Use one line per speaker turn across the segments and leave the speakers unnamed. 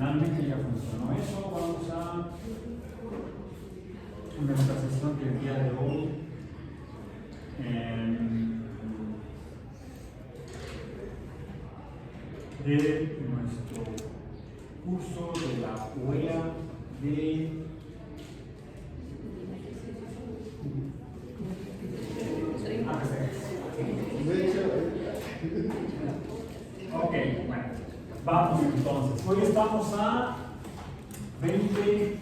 finalmente ya funcionó eso. Vamos a nuestra sesión del día de hoy. De nuestro curso de la UEA de ok, bueno, vamos entonces. Hoy estamos a 20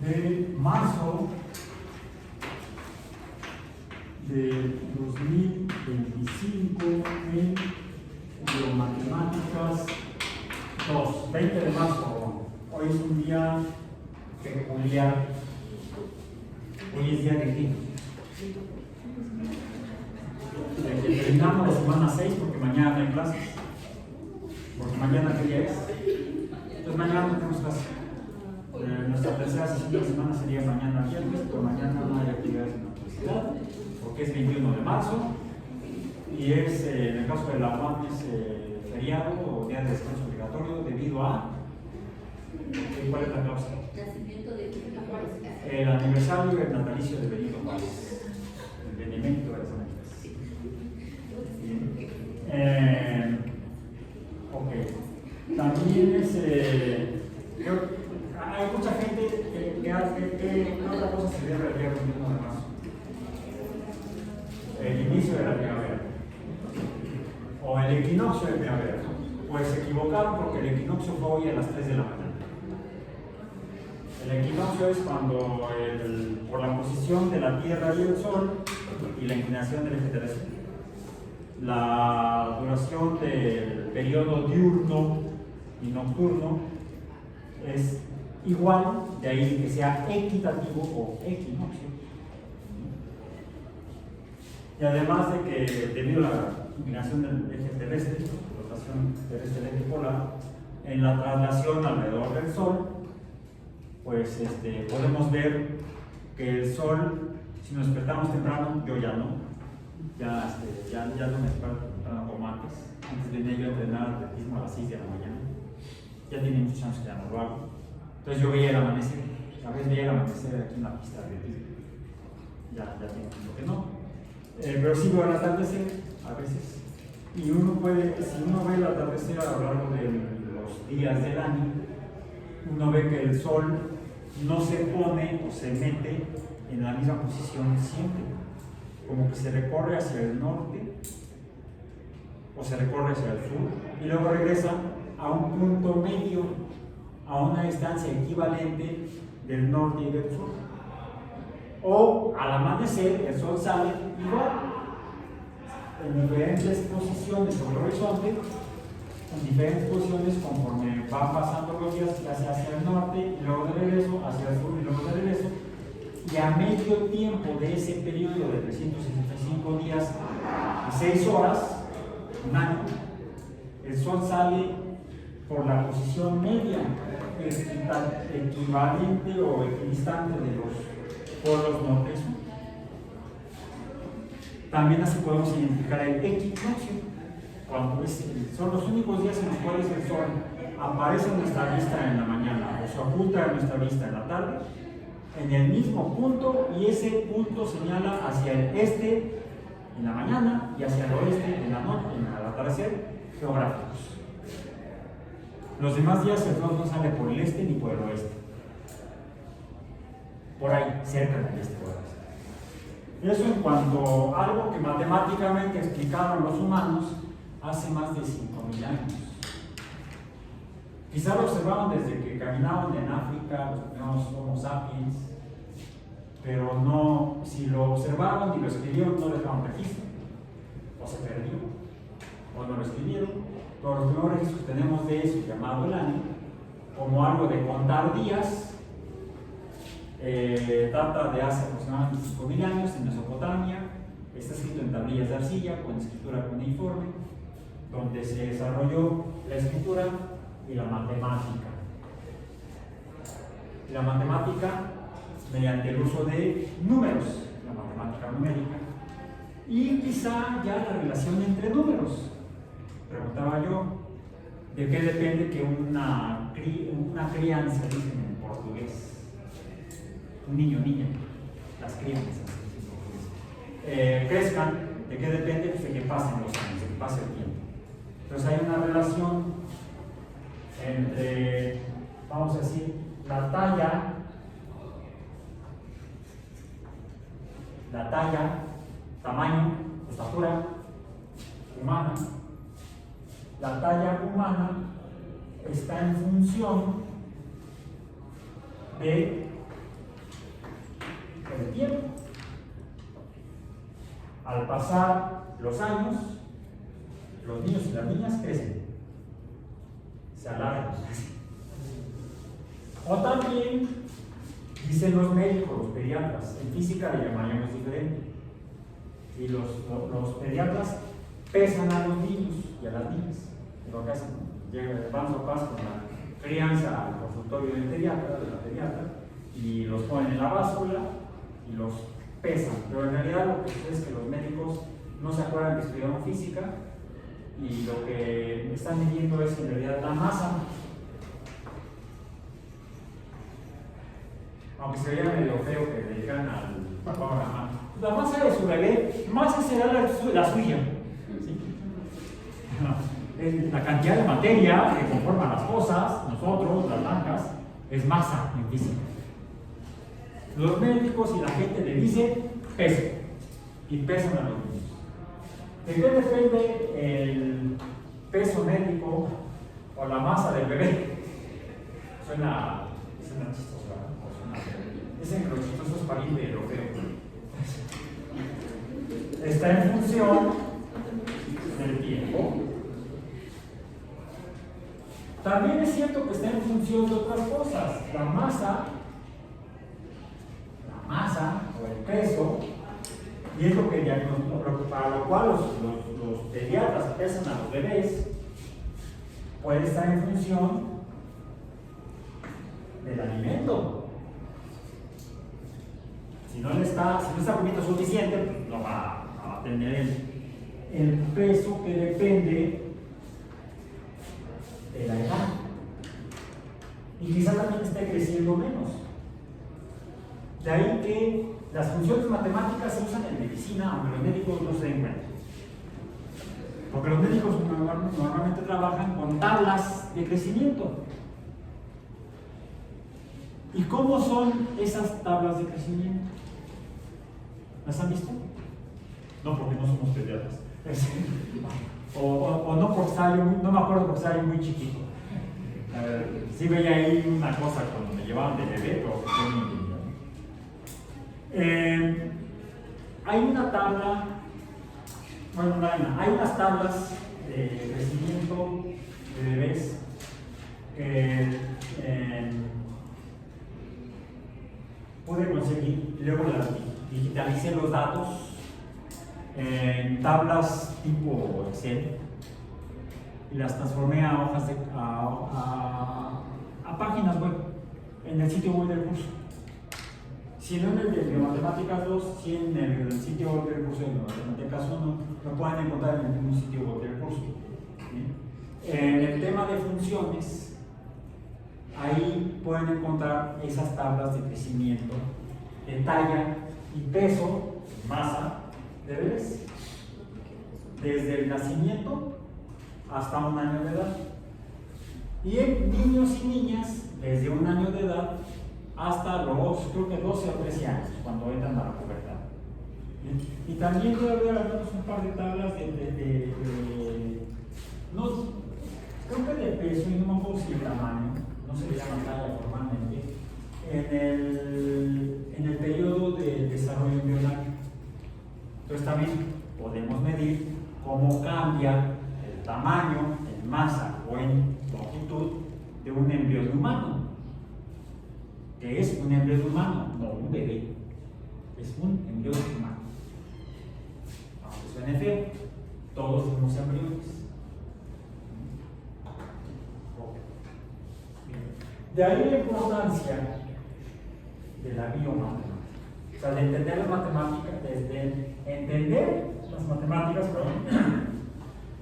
de marzo de 2025 en Biomatemáticas 2, 20 de marzo. Hoy es un día peculiar. Hoy es día de qué? De que terminamos la semana 6 porque mañana no hay clases. Porque mañana ¿qué día es? Entonces mañana no tenemos clases. Nuestra tercera sesión de la semana sería mañana viernes, pero mañana no hay actividades en la universidad porque es 21 de marzo y es, en el caso de la UAM, es feriado o día de descanso obligatorio debido a ¿cuál es la causa?
Nacimiento de Benito Juárez.
El aniversario del natalicio de Benito Juárez, el benemérito de las Américas. Ok, también es hay mucha gente que otra cosa se debe al día 21 de marzo, el inicio de la primavera o el equinoccio de primavera. Pues se equivocaron porque el equinoccio fue hoy a las 3 de la mañana. El equinoccio es cuando por la posición de la Tierra y el Sol y la inclinación del eje terrestre, la duración del periodo diurno y nocturno es igual, de ahí que sea equitativo o equinoccio. Y además de que debido a la inclinación del eje terrestre, rotación terrestre del eje polar, en la traslación alrededor del Sol, pues podemos ver que el Sol, si nos despertamos temprano, yo ya no, ya no me despierto temprano como antes. Antes venía yo a entrenar atletismo a las 6 de la mañana, ya tiene muchos años que ya no lo hago. Entonces yo veía el amanecer, a veces veía el amanecer aquí en la pista de atletismo, ya tiene tiempo que no, pero sí veo el atardecer a veces, y uno puede, si uno ve el atardecer a lo largo de los días del año, uno ve que el Sol no se pone o se mete en la misma posición siempre, como que se recorre hacia el norte o se recorre hacia el sur y luego regresa a un punto medio, a una distancia equivalente del norte y del sur. O al amanecer el Sol sale igual, en diferentes posiciones sobre el horizonte, en diferentes posiciones conforme van pasando los días, hacia el norte y luego de regreso, hacia el sur y luego de regreso, y a medio tiempo de ese periodo de 365 días y 6 horas, un año, el Sol sale por la posición media, equivalente o equidistante de los polos norte y sur. También así podemos identificar el equinoccio, cuando son los únicos días en los cuales el Sol aparece en nuestra vista en la mañana o se oculta en nuestra vista en la tarde, en el mismo punto, y ese punto señala hacia el este en la mañana y hacia el oeste en la noche, al atardecer, geográficos. Los demás días el Sol no sale por el este ni por el oeste, por ahí, cerca del este o oeste. Eso en cuanto a algo que matemáticamente explicaron los humanos hace más de 5.000 años. Quizá lo observaron desde que caminaban en África, los primeros Homo sapiens, pero no, si lo observaron y lo escribieron, no dejaron registro, o se perdió, o no lo escribieron. Todos los primeros registros que tenemos de eso, llamado el año, como algo de contar días, data de hace aproximadamente 5.000 años en Mesopotamia. Está escrito en tablillas de arcilla con escritura cuneiforme, donde se desarrolló la escritura y la matemática. La matemática mediante el uso de números, la matemática numérica, y quizá ya la relación entre números. Preguntaba yo, ¿De qué depende que una crianza, dicen en portugués? Un niño, niña, las crianzas, crezcan. ¿De qué depende? Pues de que pasen los años, de que pase el tiempo. Entonces hay una relación entre, vamos a decir, la talla, tamaño, estatura humana. La talla humana está en función del tiempo. Al pasar los años, los niños y las niñas crecen, se alargan. O también, dicen los médicos, los pediatras, en física le llamaríamos diferente. Y los pediatras pesan a los niños y a las niñas. En lo que hacen, van a paso con la crianza al consultorio del pediatra, de la pediatra, y los ponen en la báscula y los pesan. Pero en realidad lo que sucede es que los médicos no se acuerdan que estudiaron física y lo que están midiendo es en realidad la masa. Aunque se veía medio feo que le dedican al papá o la mamá. La masa de su bebé, masa será la suya. ¿Sí? La cantidad de materia que conforman las cosas, nosotros, las blancas, es masa en física. Los médicos y la gente le dicen peso y pesan a los niños. ¿De qué depende el peso médico o la masa del bebé? Suena chistoso, ¿verdad? Dicen que lo chistoso es pariente de lo feo. Está en función del tiempo. También es cierto que está en función de otras cosas. La masa o el peso, y es lo que para lo cual los pediatras pesan a los bebés, puede estar en función del alimento. Si no está comiendo suficiente, pues no va a tener el peso que depende de la edad. Y quizá también esté creciendo menos. De ahí que las funciones matemáticas se usan en medicina, aunque los médicos no se den cuenta. Porque los médicos normalmente trabajan con tablas de crecimiento. ¿Y cómo son esas tablas de crecimiento? ¿Las han visto? No, porque no somos pediatras. O no porque estaba yo no me acuerdo porque estaba yo muy chiquito. Sí veía ahí una cosa cuando me llevaban de bebé, pero fue muy niño. Hay una tabla, bueno, hay unas tablas de crecimiento de bebés que pude conseguir, luego las digitalicé los datos en tablas tipo Excel y las transformé a hojas a páginas web en el sitio web del curso. Si no en el de Matemáticas 2, si en el sitio web del curso de Matemáticas 1, lo pueden encontrar en el mismo sitio web del curso. ¿Sí? En el tema de funciones, ahí pueden encontrar esas tablas de crecimiento, de talla y peso, masa de bebés, desde el nacimiento hasta 1 año de edad. Y en niños y niñas, desde 1 año de edad hasta los, creo que 12 o 13 años, cuando entran a la pubertad. Y también debe haber al menos un par de tablas no, creo que de peso, y no me acuerdo si de tamaño, no se le llama talla formalmente, en el periodo de desarrollo embrionario. Entonces también podemos medir cómo cambia el tamaño, en masa o en longitud de un embrión humano. Que es un embrión humano, no un bebé, es un embrión humano. Aunque suene feo, todos somos embriones. De ahí la importancia de la biomatemática, o sea, de entender las matemáticas,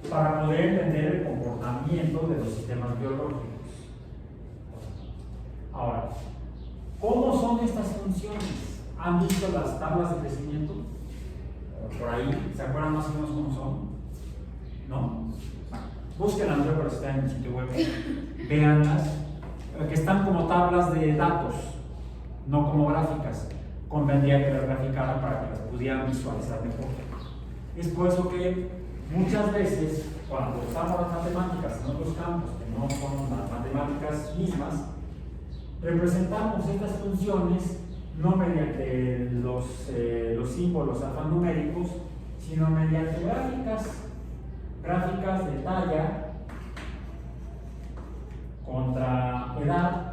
para poder entender el comportamiento de los sistemas sistemas biológicos. Ahora, ¿cómo son estas funciones? ¿Han visto las tablas de crecimiento? Por ahí, ¿se acuerdan más o menos cómo son? ¿No? Búsquenlas luego, pero están en el sitio web. Véanlas, que están como tablas de datos, no como gráficas. Convendría que las graficaran para que las pudieran visualizar mejor. Es por eso que muchas veces, cuando usamos las matemáticas en otros campos que no son las matemáticas mismas, representamos estas funciones no mediante los símbolos alfanuméricos, sino mediante gráficas de talla contra edad.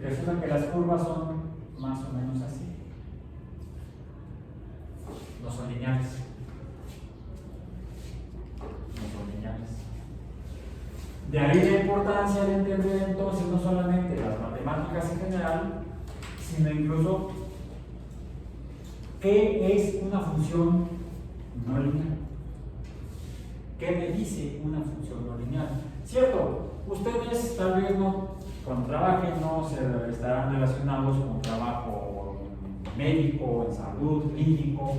Resulta que las curvas son más o menos así. No son lineales. No son lineales. De ahí la importancia de entender entonces no solamente las matemáticas en general, sino incluso qué es una función no lineal. ¿Qué me dice una función no lineal? Cierto, ustedes tal vez no, con trabajo no se estarán relacionados con trabajo médico, en salud, clínico,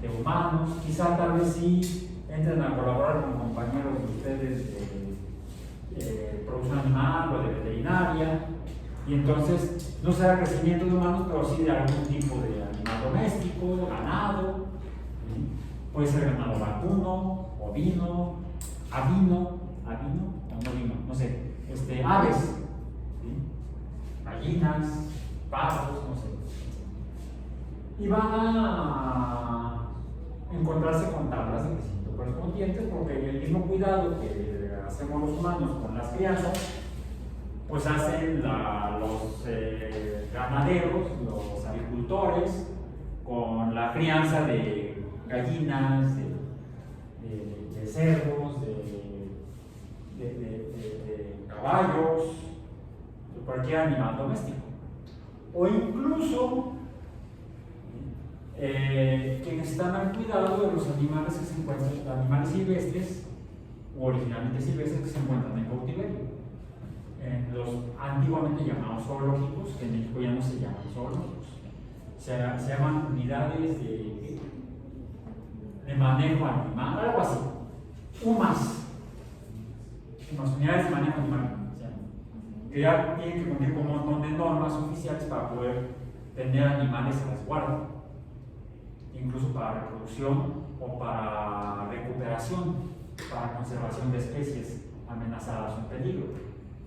de humanos, quizá tal vez sí entren a colaborar con compañeros de ustedes de producción animal o de veterinaria, y entonces no será crecimiento de humanos, pero sí de algún tipo de animal doméstico, ganado, ¿sí? Puede ser ganado vacuno, ovino, avino o no vino, no sé, aves, ¿sí? Gallinas, pavos, no sé. Y van a encontrarse con tablas de crecimiento correspondientes, porque el mismo cuidado que hacemos los humanos con las crianzas, pues hacen los ganaderos, los agricultores, con la crianza de gallinas, de cerdos, de caballos, de cualquier animal doméstico. O incluso quienes están al cuidado de los animales que se encuentran, animales silvestres o originalmente silvestres que se encuentran en cautiverio. En los antiguamente llamados zoológicos, que en México ya no se llaman zoológicos, se llaman unidades de manejo animal, algo así, UMAS, unidades de manejo animal, que ya tienen que cumplir con un montón de normas oficiales para poder tener animales a resguardo, incluso para reproducción o para recuperación, para conservación de especies amenazadas o en peligro.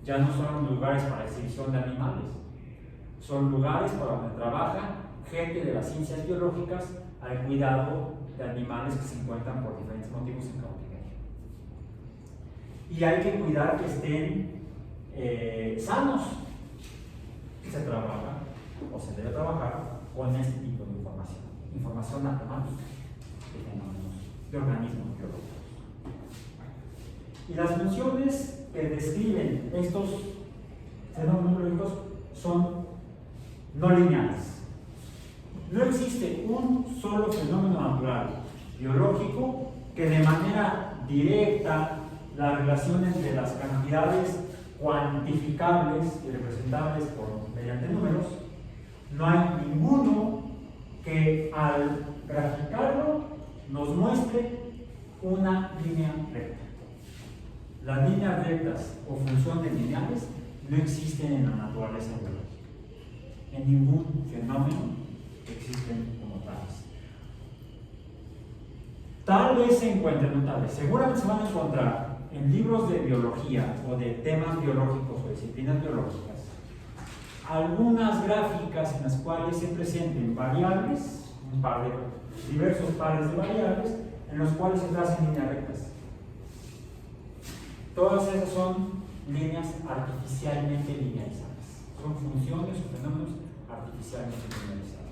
Ya no son lugares para exhibición de animales, son lugares para donde trabaja gente de las ciencias biológicas al cuidado de animales que se encuentran por diferentes motivos en cautiverio. Y hay que cuidar que estén sanos. Se trabaja o se debe trabajar con este tipo de información matemática de fenómenos, de organismos biológicos. Y las funciones que describen estos fenómenos biológicos son no lineales. No existe un solo fenómeno natural biológico que de manera directa la relación entre las cantidades cuantificables y representables mediante números, no hay ninguno que al graficarlo nos muestre una línea recta. Las líneas rectas o funciones lineales no existen en la naturaleza biológica. En ningún fenómeno existen como tales. Tal vez se encuentren, no tal vez, seguramente se van a encontrar en libros de biología o de temas biológicos o disciplinas biológicas algunas gráficas en las cuales se presenten variables, diversos pares de variables, en los cuales se tracen líneas rectas. Todas esas son líneas artificialmente linealizadas. Son funciones o fenómenos artificialmente linealizados.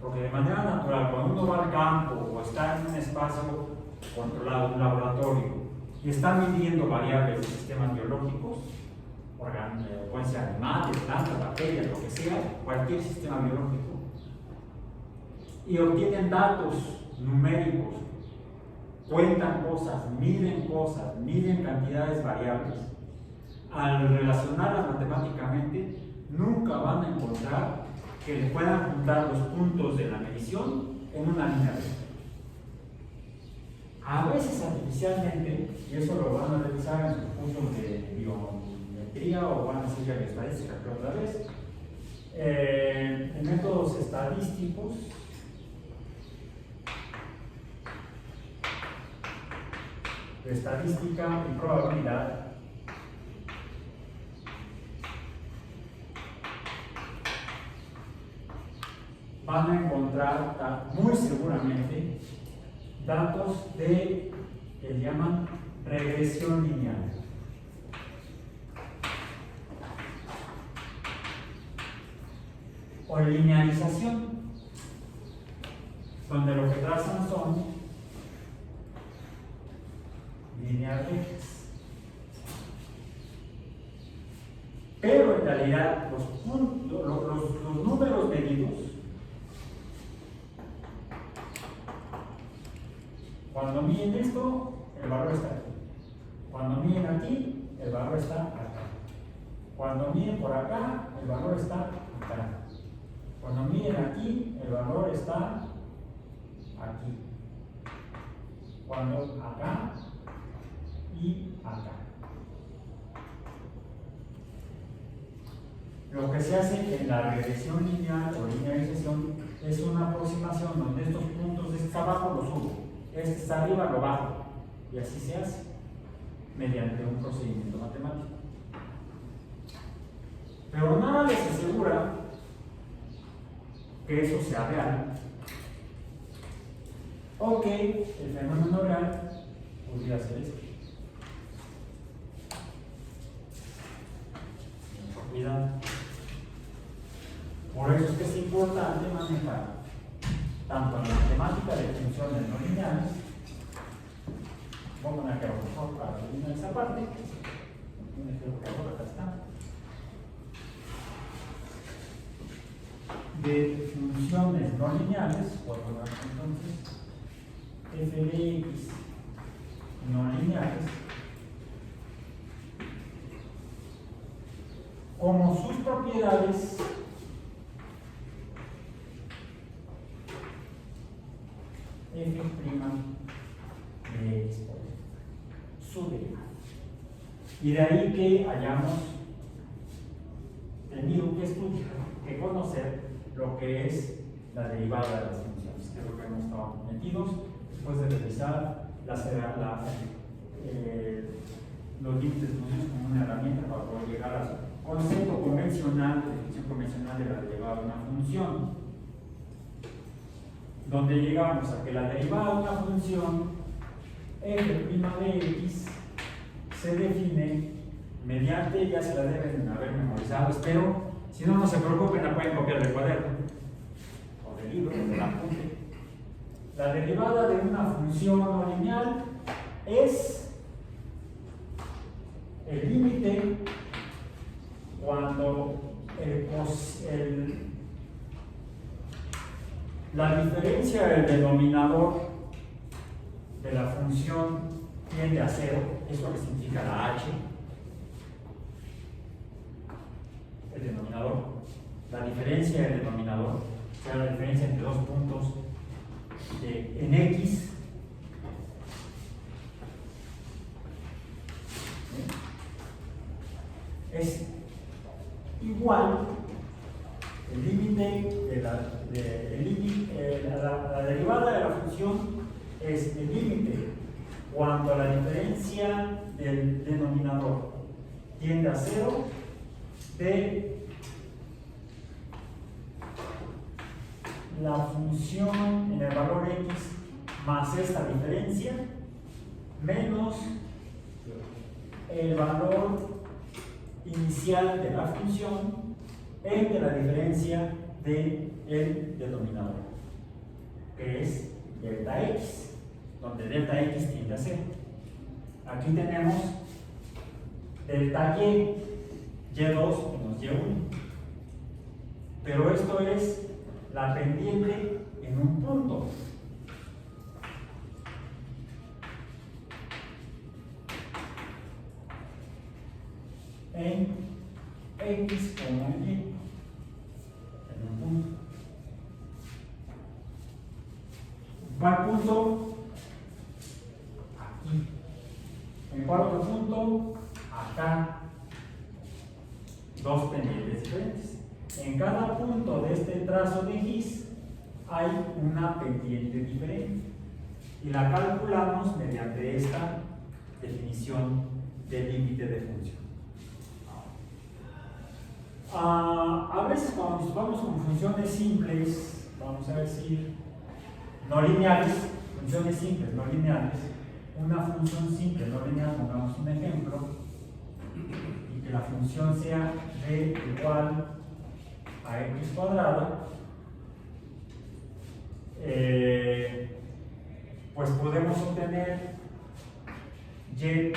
Porque de manera natural, cuando uno va al campo o está en un espacio controlado, un laboratorio, y está midiendo variables de sistemas biológicos, pueden ser animales, plantas, bacterias, lo que sea, cualquier sistema biológico, y obtienen datos numéricos cuentan cosas, miden cantidades variables, al relacionarlas matemáticamente, nunca van a encontrar que le puedan juntar los puntos de la medición en una línea recta. A veces artificialmente, y eso lo van a revisar en sus cursos de biometría o van a decir de estadística, pero otra vez, en métodos estadísticos, de estadística y probabilidad, van a encontrar muy seguramente datos de que le llaman regresión lineal. O linealización, donde lo que trazan son líneas rectas. Pero en realidad los números medidos, cuando miden esto, el valor está aquí. Cuando miden aquí, el valor está acá. Cuando miden por acá, el valor está acá. Cuando miden aquí, el valor está aquí. Cuando acá y acá. Lo que se hace en la regresión lineal o linealización es una aproximación donde estos puntos de este abajo los subo, este está arriba lo bajo, y así se hace mediante un procedimiento matemático. Pero nada les asegura que eso sea real, o que el fenómeno real pudiera ser esto. Cuidado. Por eso es que es importante manejar tanto en la matemática de funciones no lineales, pongo una que por favor para terminar esa parte, un ejemplo que ahora acá está, de funciones no lineales, por lo tanto entonces f de x no lineales, como sus propiedades f' de x por su derivada. Y de ahí que hayamos tenido que estudiar, que conocer lo que es la derivada de las funciones, que es lo que hemos estado metidos después de revisar los límites de funciones como una herramienta para poder llegar al concepto convencional, de definición convencional de la derivada de una función, donde llegamos a que la derivada de una función f' de x se define mediante, ya se la deben haber memorizado, espero, si no, no se preocupen, la pueden copiar del cuaderno o del libro, o del apunte. La derivada de una función no lineal es el límite cuando la diferencia del denominador de la función tiende a cero, es lo que significa la h, el denominador, la diferencia del denominador, o sea, la diferencia entre dos puntos en x, es igual el límite de la derivada de la función es el límite cuando la diferencia del denominador tiende a cero de la función en el valor x más esta diferencia menos el valor inicial de la función entre la diferencia del denominador, que es delta x, donde delta x tiende a cero. Aquí tenemos delta y, y2 menos y1, pero esto es la pendiente en un punto. en X como en Y, en un punto. ¿Cuál punto? Aquí. ¿En cuál otro punto? Acá. Dos pendientes diferentes. En cada punto de este trazo de X hay una pendiente diferente y la calculamos mediante esta definición del límite de función. A veces cuando nos vamos con funciones simples, vamos a decir no lineales, funciones simples, no lineales, una función simple, no lineal, pongamos un ejemplo, y que la función sea d igual a x cuadrada, pues podemos obtener y'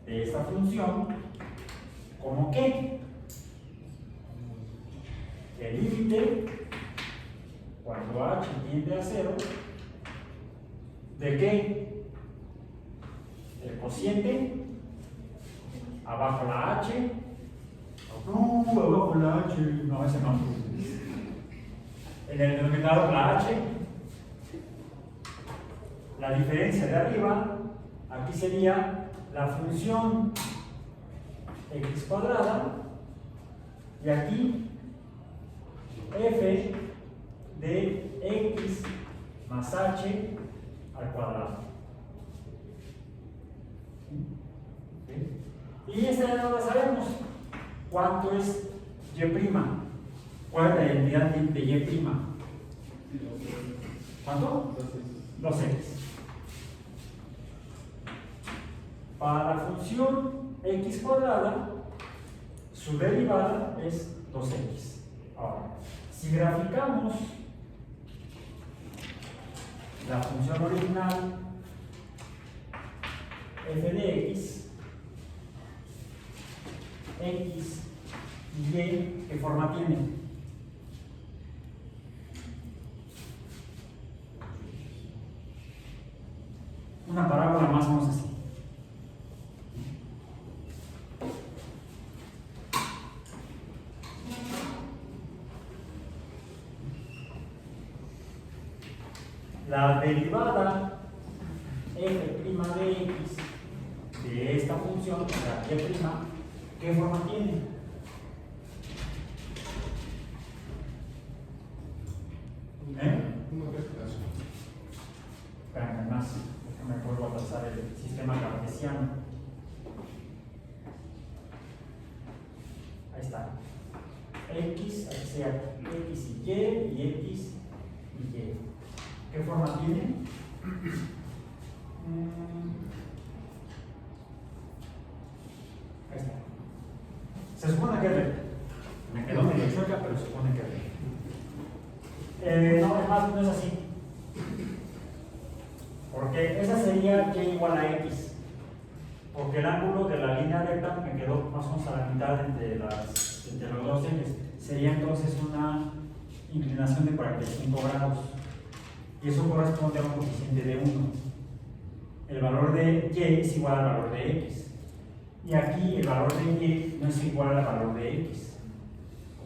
de esta función como que el límite cuando h tiende a 0 de que el cociente abajo la h, abajo la h, no, ese no, en el denominador la h, la diferencia de arriba, aquí sería la función x cuadrada y aquí f de x más h al cuadrado. Y esta ya no la sabemos. ¿Cuánto es y'? ¿Cuál es la identidad de y'? ¿Cuánto? 2x. Para la función x cuadrada, su derivada es 2x. Ahora, si graficamos la función original f de x y y, ¿qué forma tiene? Una parábola más o menos así. La derivada f' de x de esta función, la y', ¿qué forma tiene? Espérame más, déjame vuelvo a trazar el sistema cartesiano. Ahí está. X, aquí sea x y x y y. ¿Qué forma tiene? Ahí está. Se supone que es recta. Me quedó medio chueca, pero se supone que es recta. No, además no es así. Porque esa sería y igual a x. Porque el ángulo de la línea recta me quedó más o menos a la mitad entre los dos ejes. Sería entonces una inclinación de 45 grados. Y eso corresponde a un coeficiente de 1. El valor de y es igual al valor de x. Y aquí el valor de y no es igual al valor de x.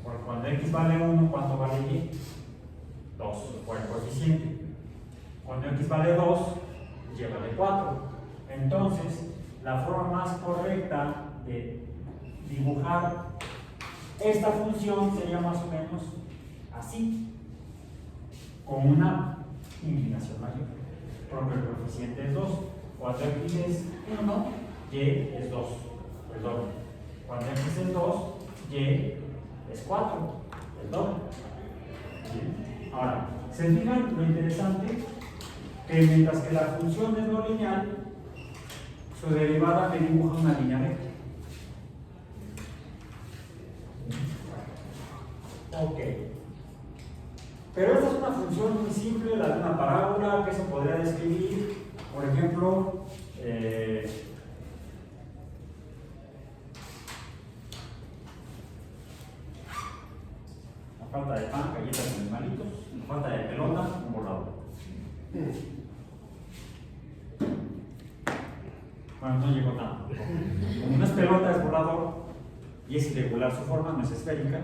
Porque cuando x vale 1, ¿cuánto vale y? 2, por el coeficiente. Cuando x vale 2, y vale 4. Entonces, la forma más correcta de dibujar esta función sería más o menos así, con una inclinación mayor, porque el coeficiente es 2. Cuando x es 1, y es 2, el doble. Cuando x es 2, y es 4, el doble. ¿Sí? Ahora, ¿se fijan lo interesante? Que mientras que la función es no lineal, su derivada me dibuja una línea recta. Ok. Pero esta es una función muy simple, la de una parábola, que se podría describir, por ejemplo, la falta de pan, galletas de animalitos, la falta de pelota, un volador. Bueno, no llegó tanto. Como no es pelota, es volador y es irregular su forma, no es esférica.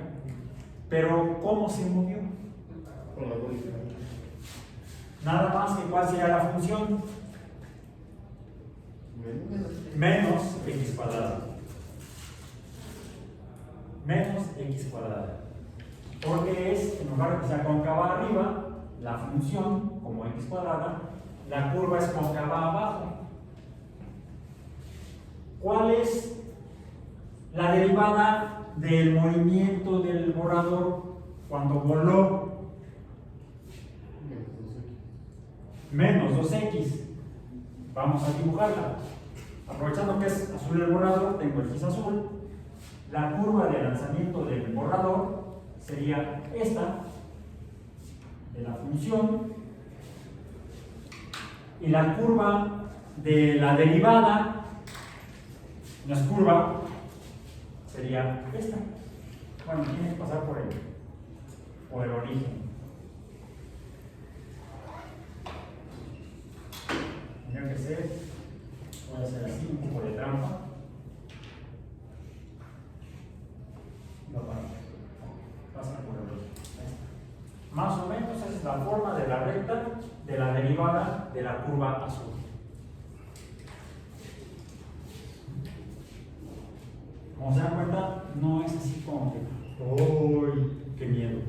Pero, ¿cómo se movió?
Con la bolita.
Nada más que cuál sería la función. Menos x cuadrado. Menos x cuadrado. Porque es, en lugar de que sea cóncava arriba, la función, como x cuadrada, la curva es cóncava abajo. ¿Cuál es la derivada del movimiento del borrador cuando voló? Menos 2x. Vamos a dibujarla. Aprovechando que es azul el borrador, tengo el gis azul. La curva de lanzamiento del borrador sería esta, de la función. Y la curva de la derivada, no es curva, sería esta. Bueno, tiene que pasar por el origen. Tendría que ser, voy a hacer así, un poco de trampa. No pasa por el origen. Más o menos esa es la forma de la recta de la derivada de la curva azul. Como se dan cuenta, no es así como que, ¡uy, qué miedo!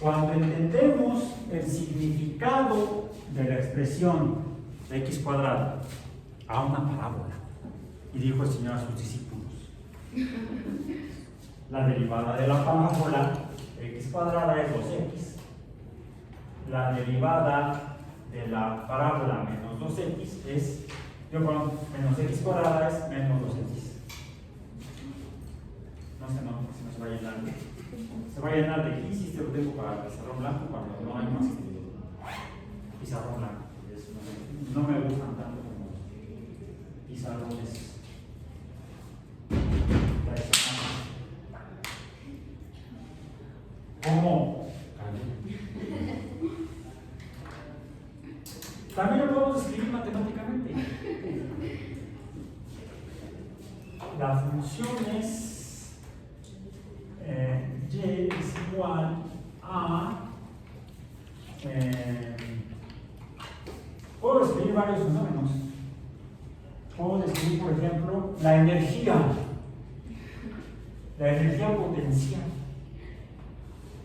Cuando entendemos el significado de la expresión de x cuadrado a una parábola, y dijo el Señor a sus discípulos, la derivada de la parábola x cuadrada es 2x, la derivada de la parábola menos 2x es, menos x cuadrada es menos 2x. No sé, si no se va a llenar. Se va a llenar de gis y este lo tengo para el pizarrón blanco cuando no hay más pizarrón blanco. No me gustan tanto como pizarrones. ¿Cómo? También lo podemos escribir matemáticamente. La función es y es igual a puedo escribir varios fenómenos. Puedo escribir, por ejemplo, la energía potencial.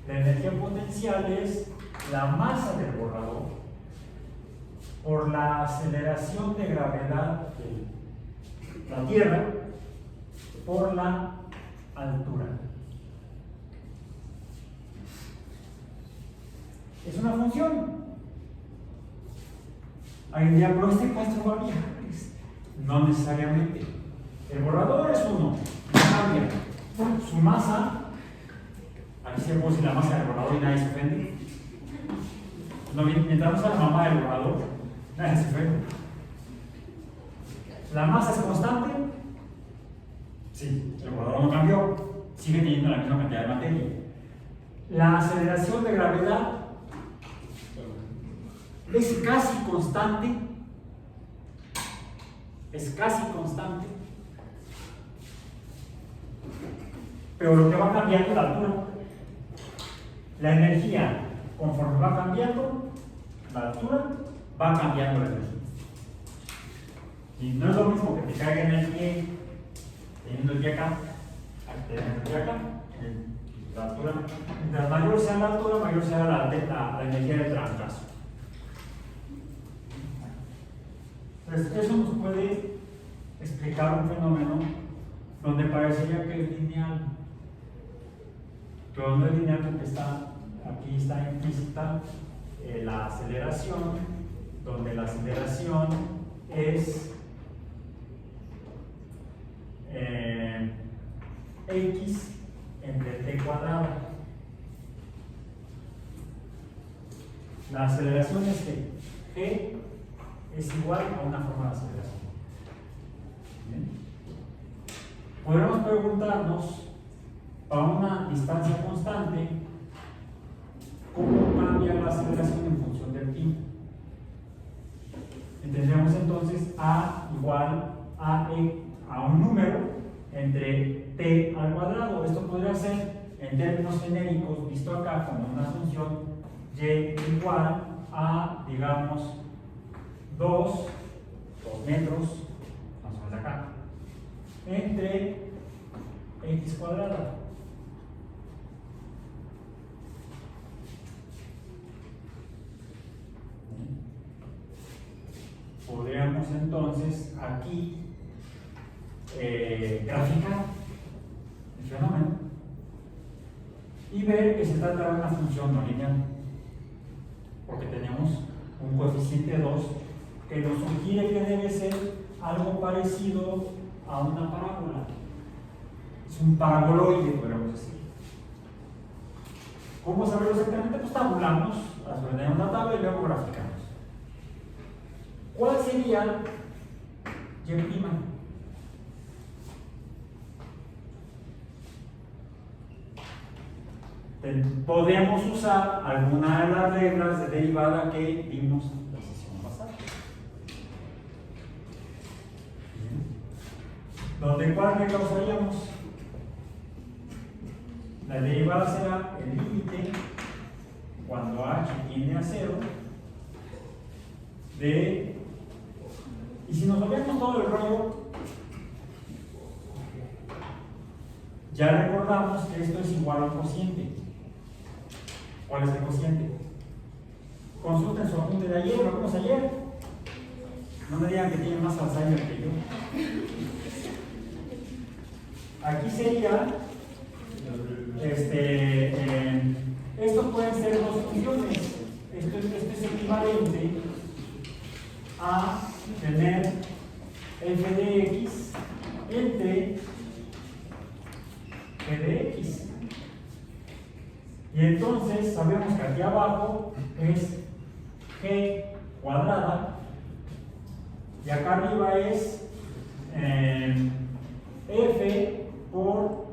La energía potencial es la masa del borrador por la aceleración de gravedad de la Tierra por la altura. Es una función. Hay día, pero este cuadro va a viajar. No necesariamente. El borrador es uno, no cambia. Su masa, aquí se puede decir la masa del borrador y nadie se ofende. No, mientras no sea la mamá del borrador, nadie se ofende. ¿La masa es constante? Sí, el borrador no cambió, sigue teniendo la misma cantidad de materia. La aceleración de gravedad es casi constante. Es casi constante. Pero lo que va cambiando es la altura. La energía, conforme va cambiando la altura, va cambiando la energía. Y no es lo mismo que te caiga en el pie, teniendo el pie acá, teniendo el pie acá. La altura, mientras mayor sea la altura, mayor sea la energía del trancazo. Entonces, eso nos puede explicar un fenómeno donde parecería que es lineal, pero no es lineal porque aquí está implícita la aceleración, donde la aceleración es x entre t cuadrado. La aceleración es que g es igual a una forma de aceleración. ¿Bien? Podemos preguntarnos, a una distancia constante, ¿cómo cambia la aceleración en función del tiempo? Y tendríamos entonces A igual a un número entre t al cuadrado. Esto podría ser, en términos genéricos, visto acá como una función y igual a, digamos, 2 metros, más o menos acá, entre x cuadrada. Podríamos entonces aquí graficar el fenómeno y ver que se trata de una función no lineal, porque tenemos un coeficiente 2 que nos sugiere que debe ser algo parecido a una parábola. Es un paraboloide, podríamos decir. ¿Cómo saberlo exactamente? Pues tabulamos, tenemos una tabla y luego graficamos. ¿Cuál sería y'? Podemos usar alguna de las reglas de derivada que vimos en la sesión pasada. ¿Dónde cuál regla usaríamos? La derivada será el límite cuando h tiende a 0 de. Y si nos olvidamos todo el rollo, ya recordamos que esto es igual a un cociente. ¿Cuál es el cociente? Consulten su apunte de ayer, lo vimos ayer. No me digan que tienen más Alzheimer que yo. Aquí sería, estos pueden ser dos funciones. Esto es equivalente a tener f de x entre g de x. Y entonces sabemos que aquí abajo es g cuadrada y acá arriba es f por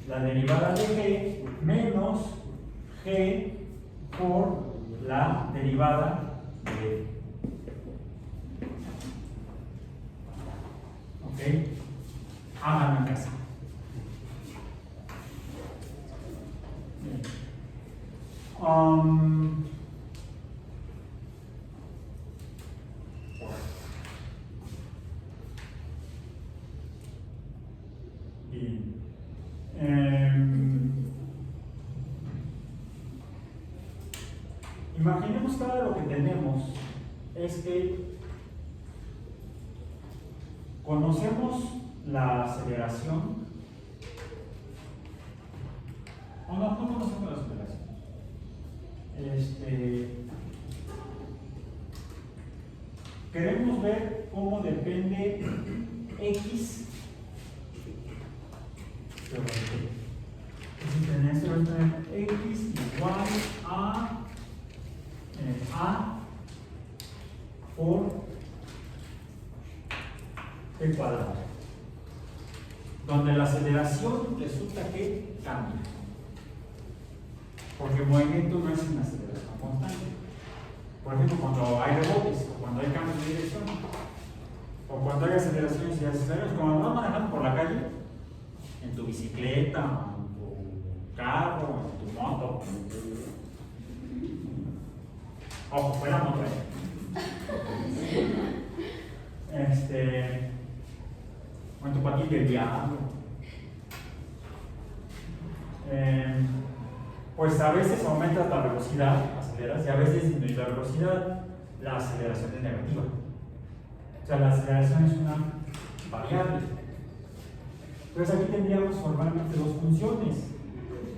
la derivada de g menos g por la derivada de f. ¿Ok? Háganlo en casa. Bien. Imaginemos que ahora lo que tenemos es que conocemos la aceleración. O no conocemos la aceleración. Queremos ver cómo depende x. Tenemos x igual a por t cuadrado, donde la aceleración resulta que cambia, porque el movimiento no es una aceleración constante. Por ejemplo, cuando hay rebotes, o cuando hay cambios de dirección, o cuando hay aceleraciones y desaceleraciones, cuando vas manejando por la calle, en tu bicicleta, en tu carro, en tu moto. Ojo, fue la moto. O en tu patín del diablo. Pues a veces aumentas la velocidad, aceleras, y a veces disminuyes la velocidad, la aceleración es negativa. O sea, la aceleración es una variable. Entonces aquí tendríamos formalmente dos funciones.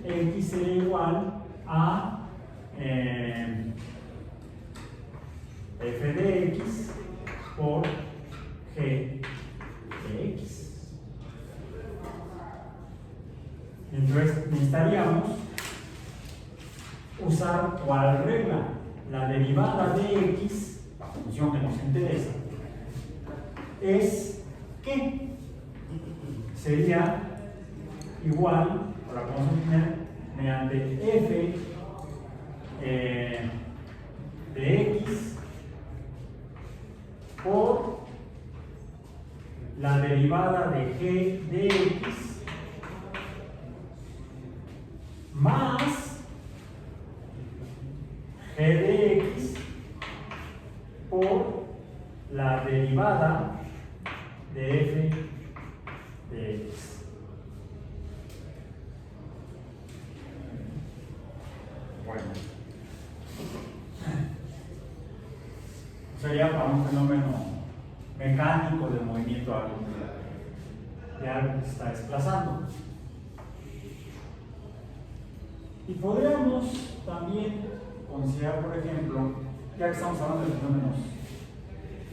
X sería igual a f de x por g de x. Entonces necesitaríamos usar ¿cuál regla? La derivada de x, la función que nos interesa, es que sería igual, ahora vamos a tener mediante f de x por la derivada de g de x más g de x por la derivada de f de x. Bueno, sería para un fenómeno mecánico del movimiento de algo que se está desplazando. Y podríamos también considerar, por ejemplo, ya que estamos hablando de fenómenos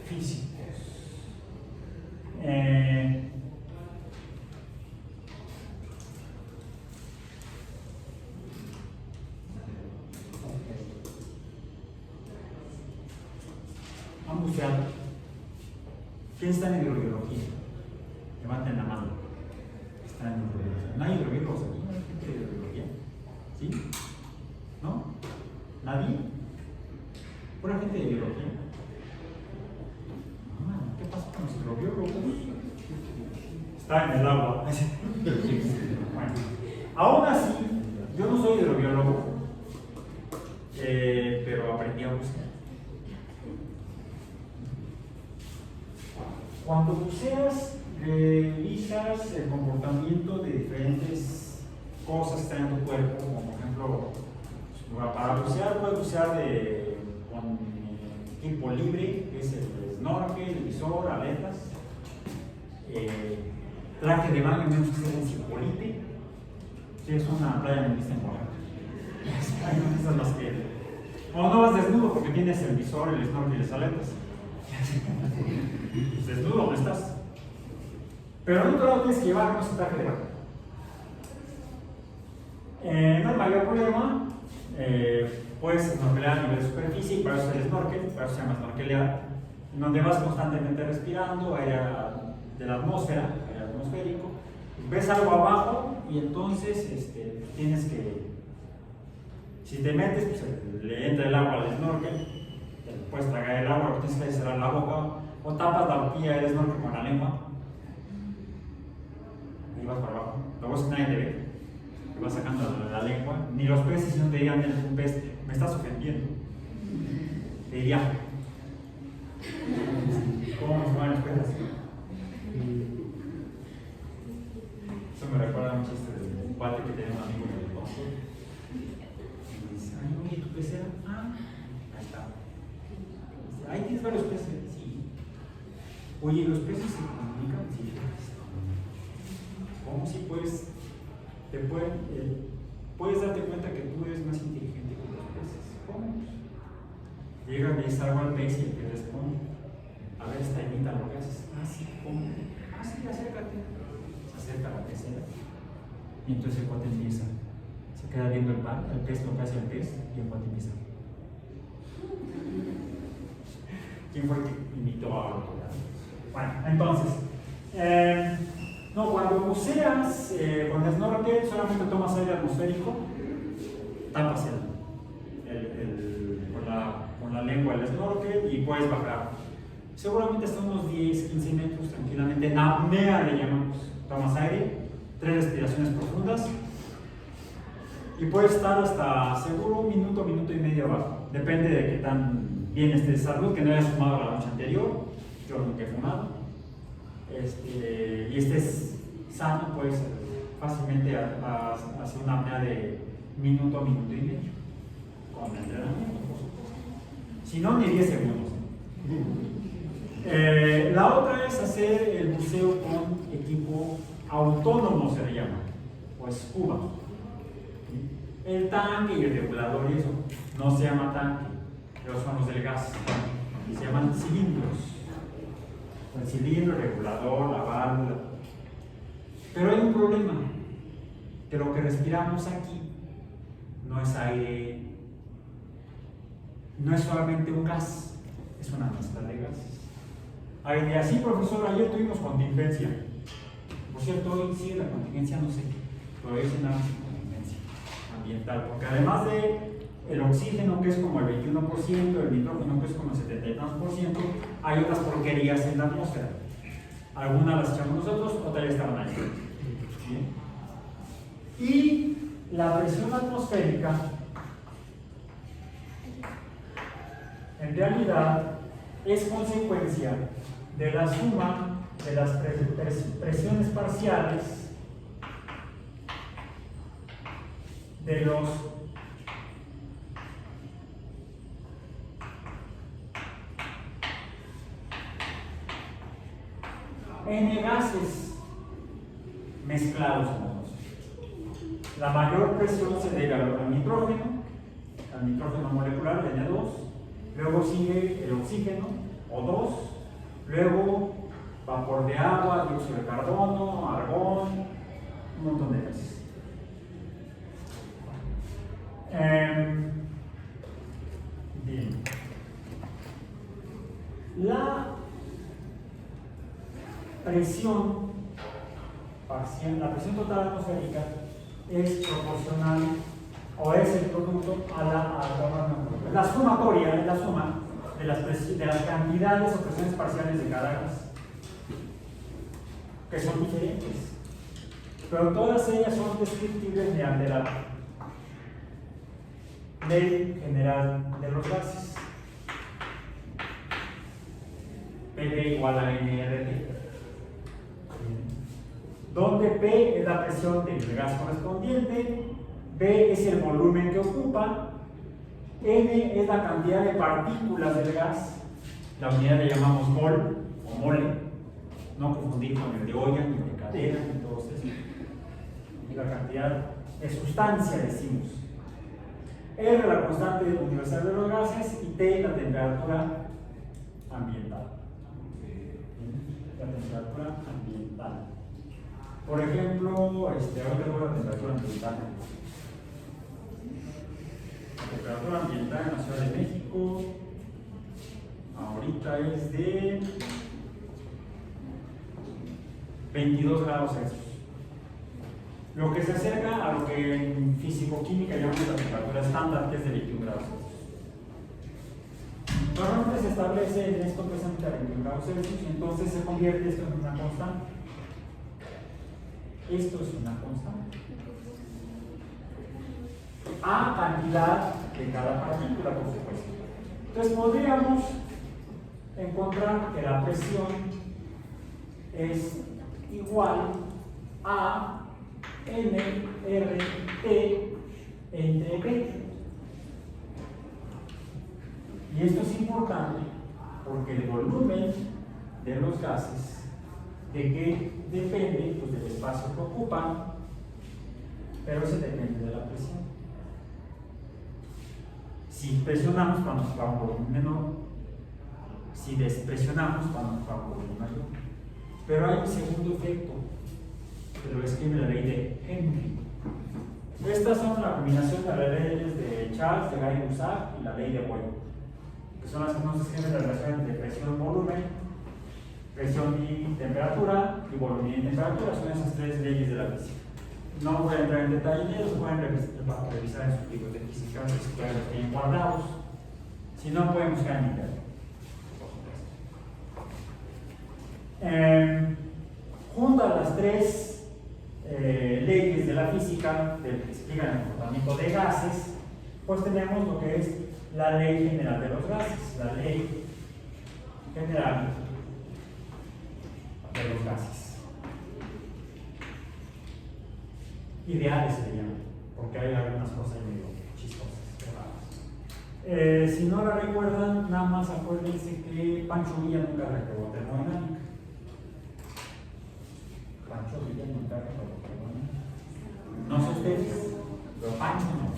físicos, han buceado. ¿Quién está en hidrobiología? Levanten la mano. Está en hidrobiología. ¿No hay hidrobiólogos aquí? ¿No hay gente de hidrobiología? ¿Sí? ¿No? ¿Nadie? ¿Pura gente de biología? Ah, ¿qué pasa con los hidrobiólogos? Está en el agua. Bueno, aún así, yo no soy hidrobiólogo, pero aprendí a bucear. Cuando buceas, revisas el comportamiento de diferentes cosas que están en tu cuerpo, como por ejemplo, para bucear puedes bucear con equipo libre, que es el snorkel, el visor, aletas, traje de baño menos que sea en Cipolite, si es una playa nudista en Oaxaca. Hay nudistas más que o no vas desnudo porque tienes el visor, el snorkel y las aletas. Desnudo no estás. Pero en otro lado tienes que llevar un traje de baño. No hay mayor problema. Puedes snorkelear a nivel de superficie, y para eso es el snorkel, para eso se llama snorkelear, en donde vas constantemente respirando aire de la atmósfera, aire atmosférico, ves algo abajo y entonces tienes que, si te metes, pues le entra el agua al snorkel, te puedes tragar el agua, tienes que cerrar la boca, o tapas la boquilla del snorkel con la lengua, y vas para abajo, luego si nadie te ve. Te vas sacando la lengua, ni los peces si no te dirían, eres un pez, me estás ofendiendo. Te diría, ¿cómo se van los peces? Eso me recuerda a un chiste de un padre que tenía un amigo en el banco. Y dice, ay, oye, ¿tu pez era? Ah, ahí está. Dice, ahí tienes varios peces. Sí. Oye, ¿los peces se comunican? Sí. ¿Cómo si puedes? Puedes darte cuenta que tú eres más inteligente que los peces. ¿Cómo? Llega, le dice algo al pez y el pez responde. A ver, imita lo que haces. Ah, sí, ¿cómo? Ah, sí, acércate. Se acerca a la pecera. Y entonces el cuate empieza. Se queda viendo el pez, lo que hace el pez, y el cuate empieza. ¿Quién fue el que imitó a otro? Bueno, entonces. No, cuando buceas con snorkel solamente tomas aire atmosférico, tapas con la lengua el snorkel y puedes bajar. Seguramente hasta unos 10, 15 metros tranquilamente. En apnea le llamamos. Tomas aire, 3 respiraciones profundas y puedes estar hasta seguro un minuto, minuto y medio abajo. Depende de qué tan bien estés de salud, que no hayas fumado la noche anterior. Yo nunca he fumado. Y estés sano, puedes fácilmente hacer una apnea de minuto a minuto y medio con entrenamiento, por supuesto. Si no, ni 10 segundos. La otra es hacer el buceo con equipo autónomo, se le llama, o scuba. El tanque y el regulador y eso no se llama tanque, pero son los del gas, y se llaman cilindros. El cilindro, el regulador, la válvula. Pero hay un problema, que lo que respiramos aquí no es aire, no es solamente un gas, es una mezcla de gases. Ay, así, profesor, ayer tuvimos contingencia. Por cierto, hoy sigue la contingencia, no sé, pero hoy es una contingencia ambiental, porque además de el oxígeno que es como el 21%, el nitrógeno que es como el 70%, hay otras porquerías en la atmósfera. Algunas las echamos nosotros, otras ya estaban ahí. ¿Sí? Y la presión atmosférica, en realidad, es consecuencia de la suma de las presiones parciales de los N gases mezclados en la atmósfera. La mayor presión se debe al nitrógeno molecular, N2, luego sigue el oxígeno, O2, luego vapor de agua, dióxido de carbono, argón, un montón de gases. Bien. La presión parcial, la presión total atmosférica es proporcional o es el producto a la sumatoria, es la suma de las cantidades o presiones parciales de cada gas, que son diferentes, pero todas ellas son descriptibles mediante la ley general de los gases, PV igual a nRT, donde P es la presión del gas correspondiente, B es el volumen que ocupa, N es la cantidad de partículas del gas, la unidad le llamamos mol o mole, no confundir con el de olla, ni de cadera, ni todo eso, y la cantidad de sustancia decimos. R la constante universal de los gases y T la temperatura ambiental. La temperatura ambiental. Por ejemplo, ahora tengo la temperatura ambiental. La temperatura ambiental en la Ciudad de México ahorita es de 22 grados Celsius. Lo que se acerca a lo que en físico-química llamamos la temperatura estándar, que es de 21 grados Celsius. Normalmente se establece esto precisamente a 21 grados Celsius y entonces se convierte esto en una constante. Esto es una constante. A cantidad de cada partícula, por supuesto. Entonces podríamos encontrar que la presión es igual a nRT entre P. Y esto es importante porque el volumen de los gases, ¿de qué depende? Pues del espacio que ocupan, pero eso depende de la presión. Si presionamos, cuando nos va a un volumen menor, si despresionamos, cuando nos va a un volumen mayor. Pero hay un segundo efecto, que lo escribe la ley de Henry. Estas son la combinación de las leyes de Charles, de Gay-Lussac y la ley de Boyle, que son las que nos describen la relación entre presión-volumen, presión y temperatura, y volumen y temperatura. Son esas tres leyes de la física. No voy a entrar en detalle en ellos, pueden revisar en sus libros de física, si los tienen guardados. Si no, pueden buscar en internet. Junto a las tres leyes de la física que explican el comportamiento de gases, pues tenemos lo que es la ley general de los gases, la ley general de los gases. Ideales se llaman, porque hay algunas cosas medio chistosas, raras. Si no la recuerdan, nada más acuérdense que Pancho Villa nunca reprobó termodinámica. Pancho Villa nunca reprobó termodinámica. No sé ustedes, pero Pancho no.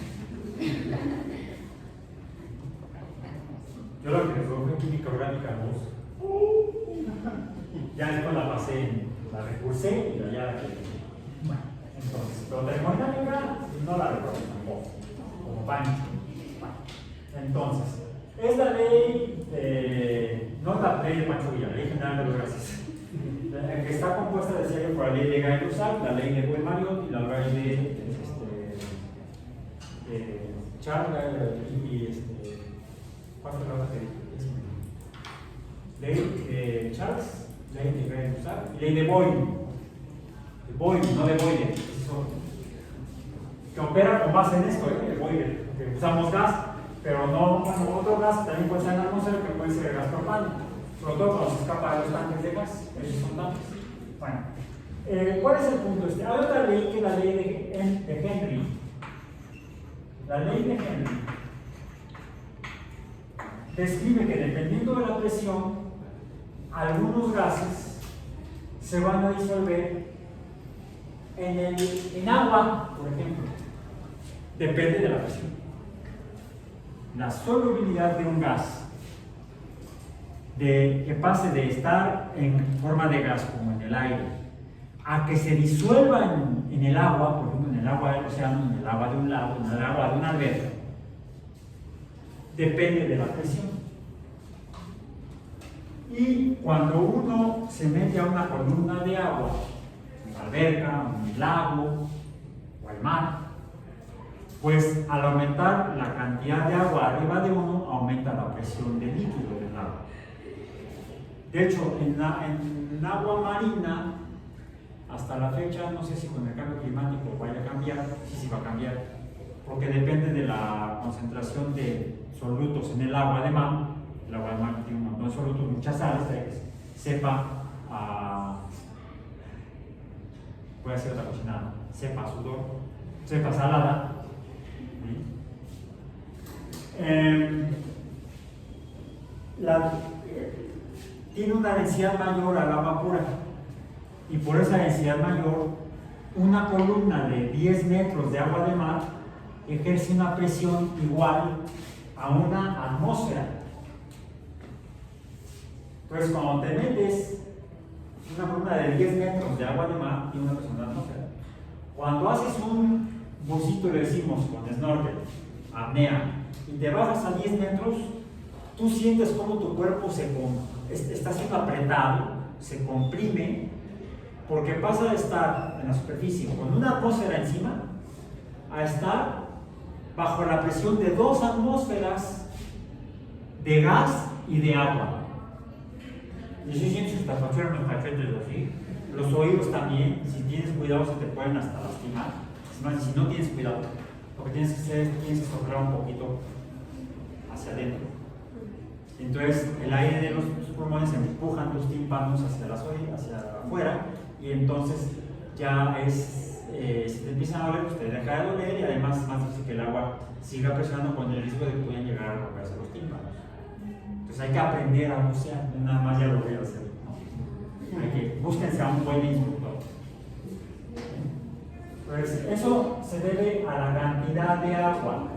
Yo lo que reprobé fue química orgánica 2. Ya después la pasé, la recursé y ya la quedé. Bueno, entonces, pero termodinámica no la reprobé tampoco, como Pancho. Entonces, es la ley, no la ley de Pancho Villa, la ley general de los gases, que está compuesta de serie por la ley de Gay-Lussac, la ley de Boyle-Mariotte y la ley de Charles ¿cuál fue la otra que dije? Ley de Charles, ley de Gray-Lussac y ley de Boyle. De Boyle, no de Boyle. Que opera con base en esto, de Boyle, que usamos gas, pero no, bueno, otro gas también puede ser en la atmósfera, que puede ser el gas propano, sobre todo cuando se escapa de los tanques de gas, esos son tanques. Bueno, ¿cuál es el punto? Hay otra ley que es la ley de Henry. La ley de Henry describe que dependiendo de la presión, algunos gases se van a disolver en agua, por ejemplo. Depende de la presión. La solubilidad de un gas, que pase de estar en forma de gas, como en el aire, a que se disuelva en el agua, por ejemplo, en el agua del océano, en el agua de un lago, en el agua de una alberca, depende de la presión. Y cuando uno se mete a una columna de agua, en una alberca, en un lago o al mar, pues al aumentar la cantidad de agua arriba de uno, aumenta la presión del líquido del agua. De hecho, en agua marina, hasta la fecha, no sé si con el cambio climático vaya a cambiar, sí va a cambiar, porque depende de la concentración de solutos en el agua de mar. El agua de mar tiene un montón de solutos, muchas sales, para que sepa puede ser otra cocinada, sepa sudor, sepa salada. Tiene una densidad mayor al agua pura, y por esa densidad mayor, una columna de 10 metros de agua de mar ejerce una presión igual a una atmósfera. Entonces, cuando te metes una columna de 10 metros de agua de mar, tiene una presión de atmósfera. Cuando haces un bucito, le decimos, con snorkel, apnea, y te bajas a 10 metros, tú sientes como tu cuerpo está siendo apretado, se comprime, porque pasa de estar en la superficie con una atmósfera encima a estar bajo la presión de 2 atmósferas de gas y de agua. Y si sientes sus tapachuelas en los cachetes así, los oídos también, si tienes cuidado se te pueden hasta lastimar. Si no tienes cuidado, lo que tienes que hacer es tienes que soplar un poquito hacia adentro. Entonces el aire de los pulmones empujan tus tímpanos hacia afuera, y entonces ya si te empiezan a doler, pues te deja de doler, y además es más difícil que el agua siga presionando con el riesgo de que puedan llegar a romperse los tímpanos. Entonces hay que aprender a bucear, no nada más ya lo voy a hacer, ¿no? Hay que búsquense a un buen instructor. Pues eso se debe a la cantidad de agua.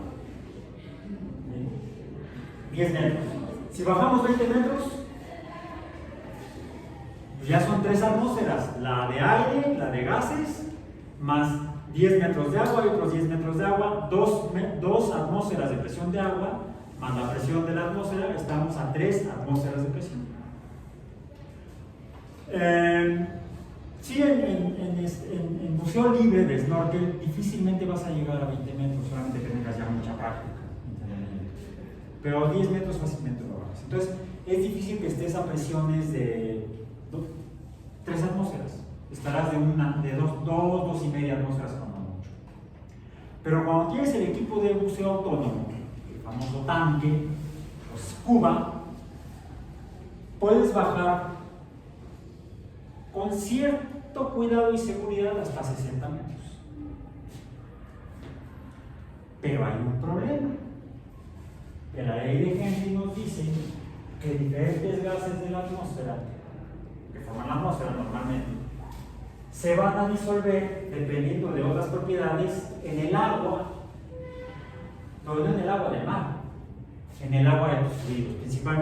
10 metros. Si bajamos 20 metros, pues ya son 3 atmósferas, la de aire, la de gases, más 10 metros de agua y otros 10 metros de agua, 2 atmósferas de presión de agua, más la presión de la atmósfera, estamos a 3 atmósferas de presión. Sí, en buceo libre de snorkel difícilmente vas a llegar a 20 metros, solamente que tengas ya mucha práctica. Pero 10 metros fácilmente lo bajas. Entonces, es difícil que estés a presiones de 3 atmósferas. Estarás de 2 y media atmósferas como mucho. Pero cuando tienes el equipo de buceo autónomo, el famoso tanque, o scuba, puedes bajar con cierto cuidado y seguridad hasta 60 metros. Pero hay un problema. Que la ley de Henry nos dice que diferentes gases de la atmósfera, que forman la atmósfera normalmente, se van a disolver dependiendo de otras propiedades en el agua, no en el agua del mar, en el agua de los fluidos, principalmente